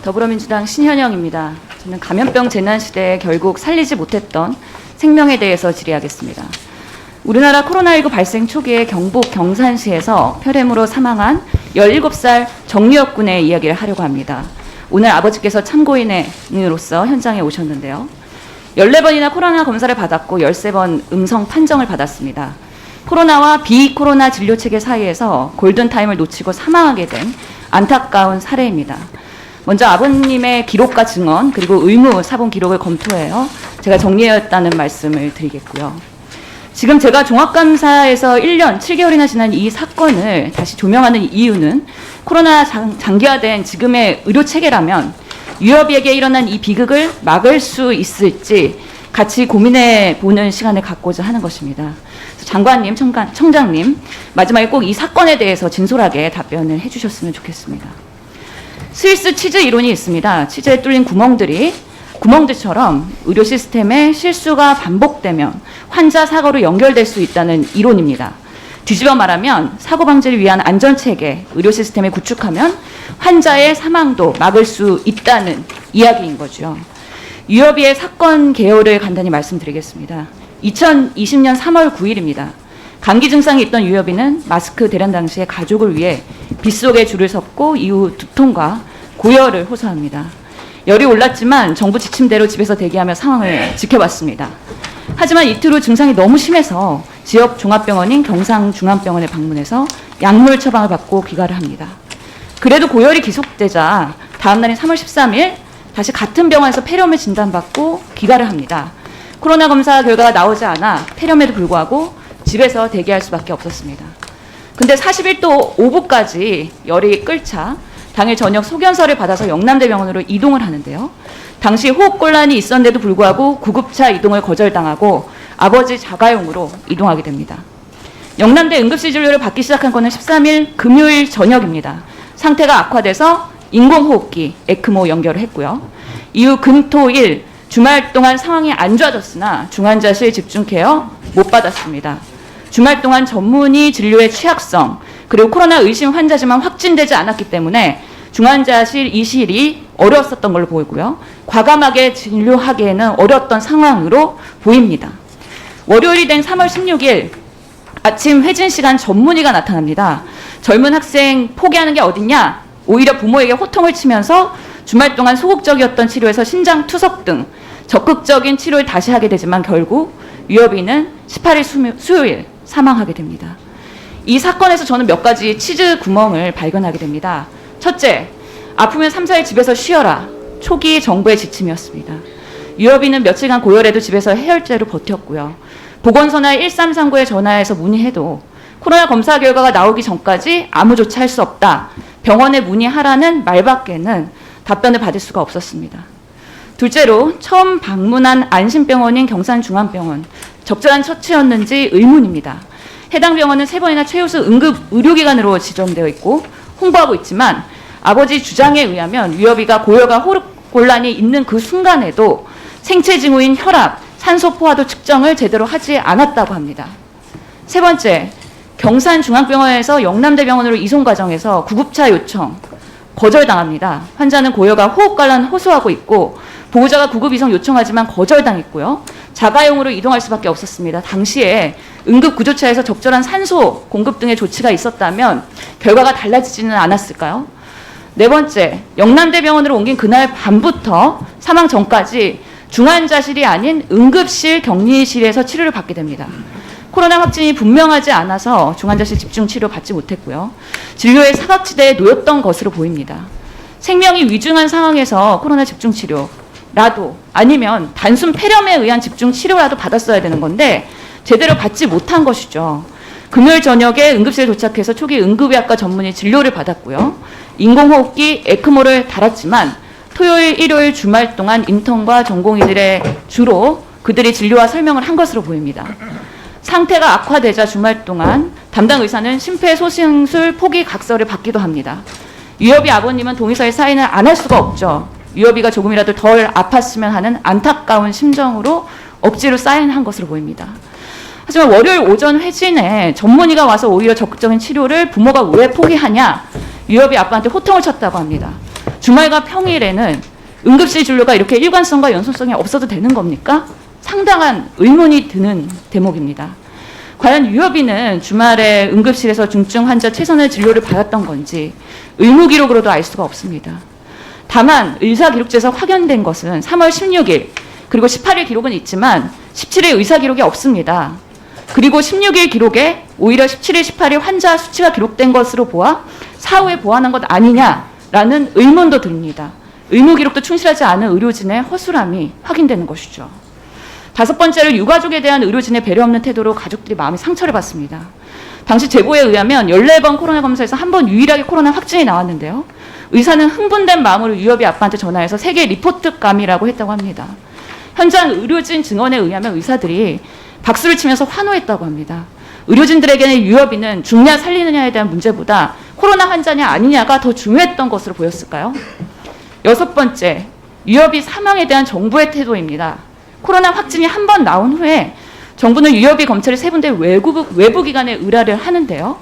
더불어민주당 신현영입니다. 저는 감염병 재난 시대에 결국 살리지 못했던 생명에 대해서 질의하겠습니다. 우리나라 코로나19 발생 초기에 경북 경산시에서 폐렴으로 사망한 17살 정유엽 군의 이야기를 하려고 합니다. 오늘 아버지께서 참고인으로서 현장에 오셨는데요. 14번이나 코로나 검사를 받았고 13번 음성 판정을 받았습니다. 코로나와 비코로나 진료 체계 사이에서 골든타임을 놓치고 사망하게 된 안타까운 사례입니다. 먼저 아버님의 기록과 증언 그리고 의무 사본 기록을 검토해요. 제가 정리했다는 말씀을 드리겠고요. 지금 제가 종합감사에서 1년 7개월이나 지난 이 사건을 다시 조명하는 이유는 코로나 장기화된 지금의 의료체계라면 유여비에게 일어난 이 비극을 막을 수 있을지 같이 고민해 보는 시간을 갖고자 하는 것입니다. 장관님, 청장님, 마지막에 꼭 이 사건에 대해서 진솔하게 답변을 해주셨으면 좋겠습니다. 스위스 치즈 이론이 있습니다. 치즈에 뚫린 구멍들처럼 의료 시스템에 실수가 반복되면 환자 사고로 연결될 수 있다는 이론입니다. 뒤집어 말하면 사고 방지를 위한 안전체계, 의료 시스템을 구축하면 환자의 사망도 막을 수 있다는 이야기인 거죠. 유여비의 사건 개요를 간단히 말씀드리겠습니다. 2020년 3월 9일입니다. 감기 증상이 있던 유여비는 마스크 대란 당시에 가족을 위해 빗속에 줄을 섰고 이후 두통과 고열을 호소합니다. 열이 올랐지만 정부 지침대로 집에서 대기하며 상황을 지켜봤습니다. 하지만 이틀 후 증상이 너무 심해서 지역 종합병원인 경상중앙병원에 방문해서 약물 처방을 받고 귀가를 합니다. 그래도 고열이 계속되자 다음 날인 3월 13일 다시 같은 병원에서 폐렴을 진단받고 귀가를 합니다. 코로나 검사 결과가 나오지 않아 폐렴에도 불구하고 집에서 대기할 수밖에 없었습니다. 근데 41도 5분까지 열이 끓자 당일 저녁 소견서를 받아서 영남대병원으로 이동을 하는데요. 당시 호흡곤란이 있었는데도 불구하고 구급차 이동을 거절당하고 아버지 자가용으로 이동하게 됩니다. 영남대 응급실 진료를 받기 시작한 것은 13일 금요일 저녁입니다. 상태가 악화돼서 인공호흡기, 에크모 연결을 했고요. 이후 금토일 주말 동안 상황이 안 좋아졌으나 중환자실 집중케어 못 받았습니다. 주말 동안 전문의 진료의 취약성 그리고 코로나 의심 환자지만 확진되지 않았기 때문에 중환자실 이실이 어려웠었던 걸로 보이고요. 과감하게 진료하기에는 어려웠던 상황으로 보입니다. 월요일이 된 3월 16일 아침 회진 시간 전문의가 나타납니다. 젊은 학생 포기하는 게 어딨냐? 오히려 부모에게 호통을 치면서 주말 동안 소극적이었던 치료에서 신장 투석 등 적극적인 치료를 다시 하게 되지만 결국 유여비는 18일 수요일 사망하게 됩니다. 이 사건에서 저는 몇 가지 치즈 구멍을 발견하게 됩니다. 첫째, 아프면 3, 4일 집에서 쉬어라. 초기 정부의 지침이었습니다. 유여비는 며칠간 고열에도 집에서 해열제로 버텼고요. 보건소나 1339에 전화해서 문의해도 코로나 검사 결과가 나오기 전까지 아무 조치 할 수 없다. 병원에 문의하라는 말밖에는 답변을 받을 수가 없었습니다. 둘째로 처음 방문한 안심병원인 경산중앙병원 적절한 처치였는지 의문입니다. 해당 병원은 3번이나 최우수 응급 의료기관으로 지정되어 있고 홍보하고 있지만 아버지 주장에 의하면 유여비가 고열과 호흡곤란이 있는 그 순간에도 생체 징후인 혈압, 산소 포화도 측정을 제대로 하지 않았다고 합니다. 세 번째, 경산중앙병원에서 영남대병원으로 이송 과정에서 구급차 요청 거절당합니다. 환자는 고열과 호흡곤란 호소하고 있고 보호자가 구급 이송 요청하지만 거절당했고요. 자가용으로 이동할 수밖에 없었습니다. 당시에 응급구조차에서 적절한 산소 공급 등의 조치가 있었다면 결과가 달라지지는 않았을까요? 네 번째, 영남대병원으로 옮긴 그날 밤부터 사망 전까지 중환자실이 아닌 응급실 격리실에서 치료를 받게 됩니다. 코로나 확진이 분명하지 않아서 중환자실 집중 치료 받지 못했고요. 진료의 사각지대에 놓였던 것으로 보입니다. 생명이 위중한 상황에서 코로나 집중 치료라도 아니면 단순 폐렴에 의한 집중 치료라도 받았어야 되는 건데 제대로 받지 못한 것이죠. 금요일 저녁에 응급실에 도착해서 초기 응급의학과 전문의 진료를 받았고요. 인공호흡기 에크모를 달았지만 토요일, 일요일 주말 동안 인턴과 전공의들의 주로 그들이 진료와 설명을 한 것으로 보입니다. 상태가 악화되자 주말 동안 담당 의사는 심폐소생술 포기 각서를 받기도 합니다. 유여비 아버님은 동의서에 사인을 안 할 수가 없죠. 유여비가 조금이라도 덜 아팠으면 하는 안타까운 심정으로 억지로 사인한 것으로 보입니다. 하지만 월요일 오전 회진에 전문의가 와서 오히려 적극적인 치료를 부모가 왜 포기하냐 유여비 아빠한테 호통을 쳤다고 합니다. 주말과 평일에는 응급실 진료가 이렇게 일관성과 연속성이 없어도 되는 겁니까? 상당한 의문이 드는 대목입니다. 과연 유효비는 주말에 응급실에서 중증 환자 최선의 진료를 받았던 건지 의무 기록으로도 알 수가 없습니다. 다만 의사 기록지에서 확인된 것은 3월 16일 그리고 18일 기록은 있지만 17일 의사 기록이 없습니다. 그리고 16일 기록에 오히려 17일, 18일 환자 수치가 기록된 것으로 보아 사후에 보완한 것 아니냐라는 의문도 듭니다. 의무 기록도 충실하지 않은 의료진의 허술함이 확인되는 것이죠. 다섯 번째로 유가족에 대한 의료진의 배려 없는 태도로 가족들이 마음의 상처를 받습니다. 당시 제보에 의하면 14번 코로나 검사에서 한 번 유일하게 코로나 확진이 나왔는데요. 의사는 흥분된 마음으로 유여비 아빠한테 전화해서 세계 리포트감이라고 했다고 합니다. 현장 의료진 증언에 의하면 의사들이 박수를 치면서 환호했다고 합니다. 의료진들에게는 유여비는 죽냐 살리느냐에 대한 문제보다 코로나 환자냐 아니냐가 더 중요했던 것으로 보였을까요? 여섯 번째, 유여비 사망에 대한 정부의 태도입니다. 코로나 확진이 한 번 나온 후에 정부는 유여비 검체를 세 군데 외부 기관에 의뢰를 하는데요.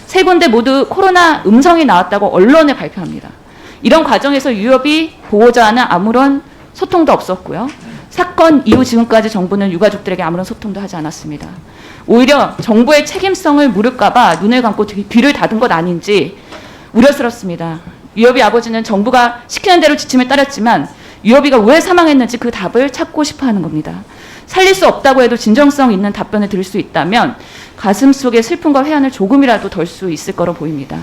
세 군데 모두 코로나 음성이 나왔다고 언론에 발표합니다. 이런 과정에서 유여비 보호자와는 아무런 소통도 없었고요. 사건 이후 지금까지 정부는 유가족들에게 아무런 소통도 하지 않았습니다. 오히려 정부의 책임성을 물을까 봐 눈을 감고 귀를 닫은 것 아닌지 우려스럽습니다. 유여비 아버지는 정부가 시키는 대로 지침을 따랐지만 유여비가 왜 사망했는지 그 답을 찾고 싶어하는 겁니다. 살릴 수 없다고 해도 진정성 있는 답변을 들을 수 있다면 가슴속의 슬픔과 회한을 조금이라도 덜 수 있을 거로 보입니다.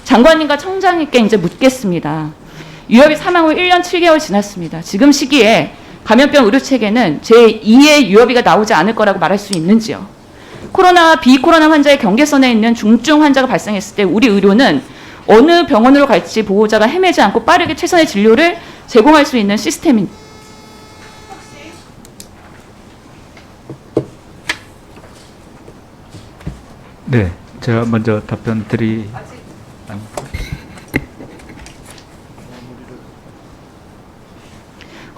장관님과 청장님께 이제 묻겠습니다. 유여비 사망 후 1년 7개월 지났습니다. 지금 시기에 감염병 의료체계는 제2의 유여비가 나오지 않을 거라고 말할 수 있는지요? 코로나와 비코로나 환자의 경계선에 있는 중증 환자가 발생했을 때 우리 의료는 어느 병원으로 갈지 보호자가 헤매지 않고 빠르게 최선의 진료를 제공할 수 있는 시스템인 네, 제가 먼저 답변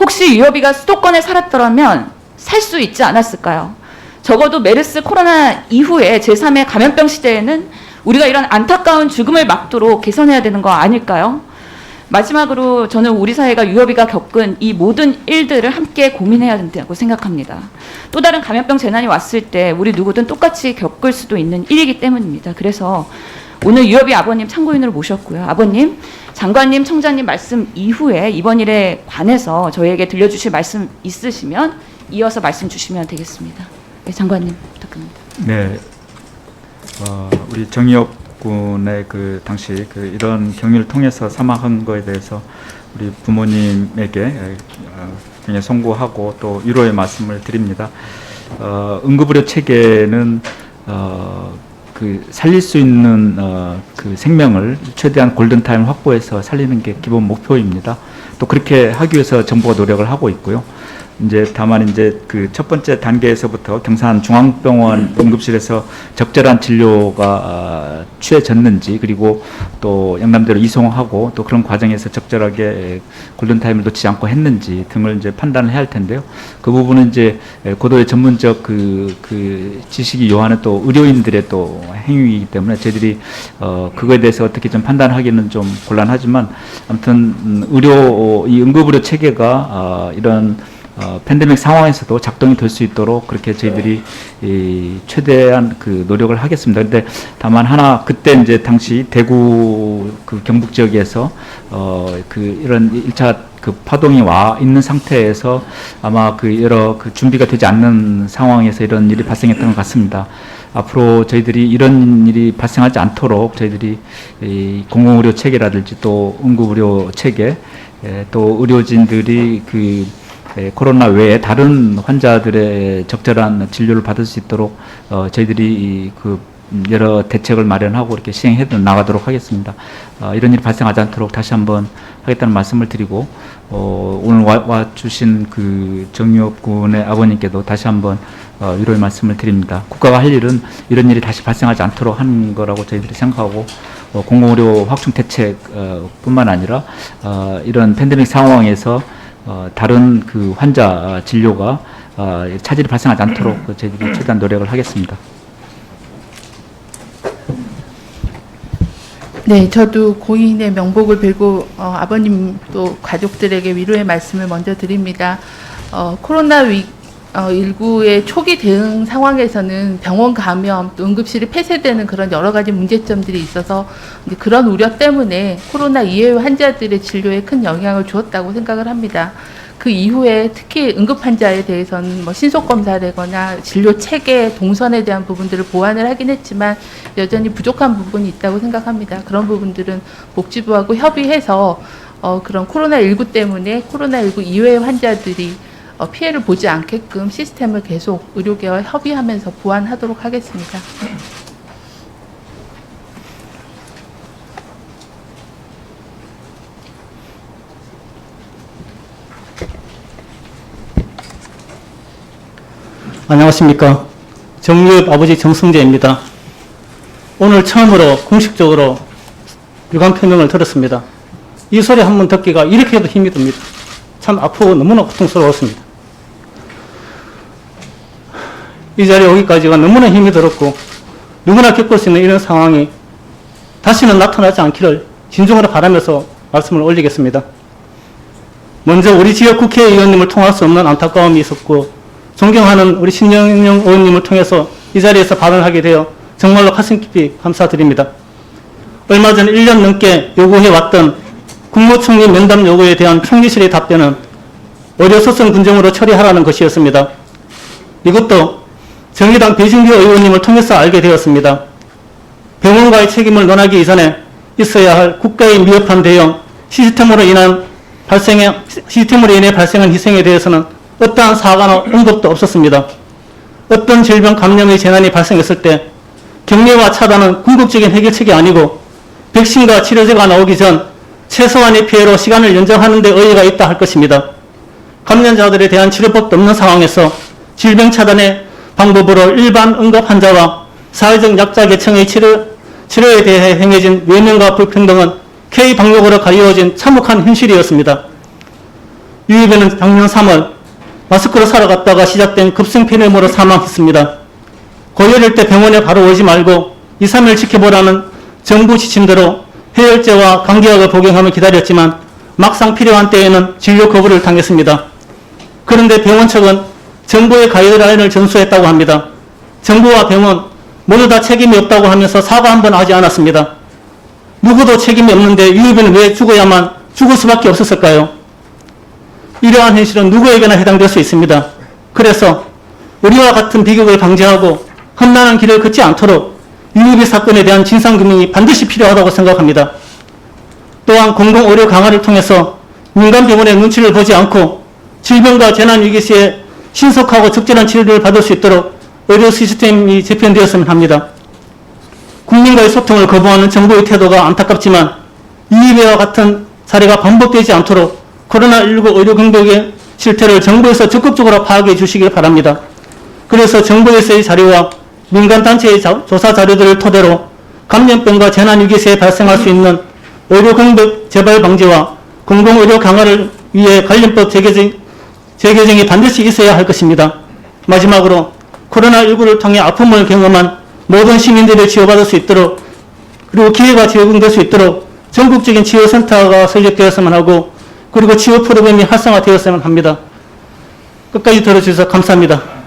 혹시 유여비가 수도권에 살았더라면 살 수 있지 않았을까요? 적어도 메르스 코로나 이후에 제3의 감염병 시대에는 우리가 이런 안타까운 죽음을 막도록 개선해야 되는 거 아닐까요? 마지막으로 저는 우리 사회가 유여비가 겪은 이 모든 일들을 함께 고민해야 된다고 생각합니다. 또 다른 감염병 재난이 왔을 때 우리 누구든 똑같이 겪을 수도 있는 일이기 때문입니다. 그래서 오늘 유여비 아버님 참고인으로 모셨고요. 아버님, 장관님, 청장님 말씀 이후에 이번 일에 관해서 저희에게 들려주실 말씀 있으시면 이어서 말씀 주시면 되겠습니다. 네, 장관님 부탁드립니다. 네, 우리 정의업 군의 그 당시 그 이런 경위를 통해서 사망한 거에 대해서 우리 부모님에게 굉장히 송구하고 또 위로의 말씀을 드립니다. 응급의료 체계는 그 살릴 수 있는 그 생명을 최대한 골든타임을 확보해서 살리는 게 기본 목표입니다. 또 그렇게 하기 위해서 정부가 노력을 하고 있고요. 이제 다만 이제 그 첫 번째 단계에서부터 경산중앙병원 응급실에서 적절한 진료가 취해졌는지, 그리고 또 영남대로 이송하고 또 그런 과정에서 적절하게 골든타임을 놓치지 않고 했는지 등을 이제 판단을 해야 할 텐데요. 그 부분은 이제 고도의 전문적 그 지식이 요하는 또 의료인들의 또 행위이기 때문에 저희들이 그거에 대해서 어떻게 좀 판단하기는 좀 곤란하지만, 아무튼 이 응급의료 체계가 이런 팬데믹 상황에서도 작동이 될 수 있도록 그렇게 저희들이 최대한 그 노력을 하겠습니다. 근데 다만 하나, 그때 이제 당시 대구 그 경북 지역에서 그 이런 1차 그 파동이 와 있는 상태에서 아마 그 여러 그 준비가 되지 않는 상황에서 이런 일이 발생했던 것 같습니다. 앞으로 저희들이 이런 일이 발생하지 않도록 저희들이 이 공공의료 체계라든지 또 응급의료 체계, 또 의료진들이 그 코로나 외에 다른 환자들의 적절한 진료를 받을 수 있도록 저희들이 그 여러 대책을 마련하고 이렇게 시행해 나가도록 하겠습니다. 이런 일이 발생하지 않도록 다시 한번 하겠다는 말씀을 드리고, 오늘 와 주신 그 정유업 군의 아버님께도 다시 한번 위로의 말씀을 드립니다. 국가가 할 일은 이런 일이 다시 발생하지 않도록 하는 거라고 저희들이 생각하고, 공공의료 확충 대책 뿐만 아니라 이런 팬데믹 상황에서 다른 그 환자 진료가 차질이 발생하지 않도록 저희들이 최대한 노력을 하겠습니다. 네, 저도 고인의 명복을 빌고 아버님 또 가족들에게 위로의 말씀을 먼저 드립니다. 코로나19의 초기 대응 상황에서는 병원 감염, 또 응급실이 폐쇄되는 그런 여러 가지 문제점들이 있어서 이제 그런 우려 때문에 코로나 이외의 환자들의 진료에 큰 영향을 주었다고 생각을 합니다. 그 이후에 특히 응급 환자에 대해서는 뭐 신속 검사되거나 진료 체계, 동선에 대한 부분들을 보완을 하긴 했지만 여전히 부족한 부분이 있다고 생각합니다. 그런 부분들은 복지부하고 협의해서 그런 코로나19 때문에 코로나19 이외의 환자들이 피해를 보지 않게끔 시스템을 계속 의료계와 협의하면서 보완하도록 하겠습니다. 안녕하십니까. 정유엽 아버지 정승재입니다. 오늘 처음으로 공식적으로 유감 표명을 들었습니다. 이 소리 한번 듣기가 이렇게 해도 힘이 듭니다. 참 아프고 너무나 고통스러웠습니다. 이 자리에 오기까지가 너무나 힘이 들었고 누구나 겪을 수 있는 이런 상황이 다시는 나타나지 않기를 진정으로 바라면서 말씀을 올리겠습니다. 먼저 우리 지역 국회의원님을 통할 수 없는 안타까움이 있었고 존경하는 우리 신영영 의원님을 통해서 이 자리에서 발언하게 되어 정말로 가슴 깊이 감사드립니다. 얼마 전 1년 넘게 요구해왔던 국무총리 면담 요구에 대한 총리실의 답변은 의료소송 군정으로 처리하라는 것이었습니다. 이것도 정의당 배진규 의원님을 통해서 알게 되었습니다. 병원과의 책임을 논하기 이전에 있어야 할 국가의 미흡한 대응, 시스템으로 인해 발생한 희생에 대해서는 어떠한 사과나 언급도 없었습니다. 어떤 질병 감염의 재난이 발생했을 때 격리와 차단은 궁극적인 해결책이 아니고 백신과 치료제가 나오기 전 최소한의 피해로 시간을 연장하는 데 의의가 있다 할 것입니다. 감염자들에 대한 치료법도 없는 상황에서 질병 차단의 방법으로 일반 응급 환자와 사회적 약자 계층의 치료에 대해 행해진 외면과 불평등은 K방역으로 가리워진 참혹한 현실이었습니다. 유입에는 작년 3월 마스크를 사러 갔다가 시작된 급성폐렴으로 사망했습니다. 고열일 때 병원에 바로 오지 말고 2, 3일 지켜보라는 정부 지침대로 해열제와 감기약을 복용하며 기다렸지만 막상 필요한 때에는 진료 거부를 당했습니다. 그런데 병원 측은 정부의 가이드라인을 전수했다고 합니다. 정부와 병원 모두 다 책임이 없다고 하면서 사과 한 번 하지 않았습니다. 누구도 책임이 없는데 유입은 왜 죽을 수밖에 없었을까요? 이러한 현실은 누구에게나 해당될 수 있습니다. 그래서 우리와 같은 비극을 방지하고 험난한 길을 걷지 않도록 유입의 사건에 대한 진상규명이 반드시 필요하다고 생각합니다. 또한 공공의료 강화를 통해서 민간병원의 눈치를 보지 않고 질병과 재난위기 시에 신속하고 적절한 치료를 받을 수 있도록 의료 시스템이 재편되었으면 합니다. 국민과의 소통을 거부하는 정부의 태도가 안타깝지만 유입과 같은 사례가 반복되지 않도록 코로나19 의료 경복의 실태를 정부에서 적극적으로 파악해 주시길 바랍니다. 그래서 정부에서의 자료와 민간단체의 조사 자료들을 토대로 감염병과 재난위기 시에 발생할 수 있는 의료 경복 재발 방지와 공공의료 강화를 위해 관련법 재개정이 반드시 있어야 할 것입니다. 마지막으로 코로나19를 통해 아픔을 경험한 모든 시민들이 치료받을 수 있도록 그리고 기회가 제공될 수 있도록 전국적인 치료센터가 설립되었으면 하고 그리고 치유 프로그램이 활성화되었으면 합니다. 끝까지 들어주셔서 감사합니다.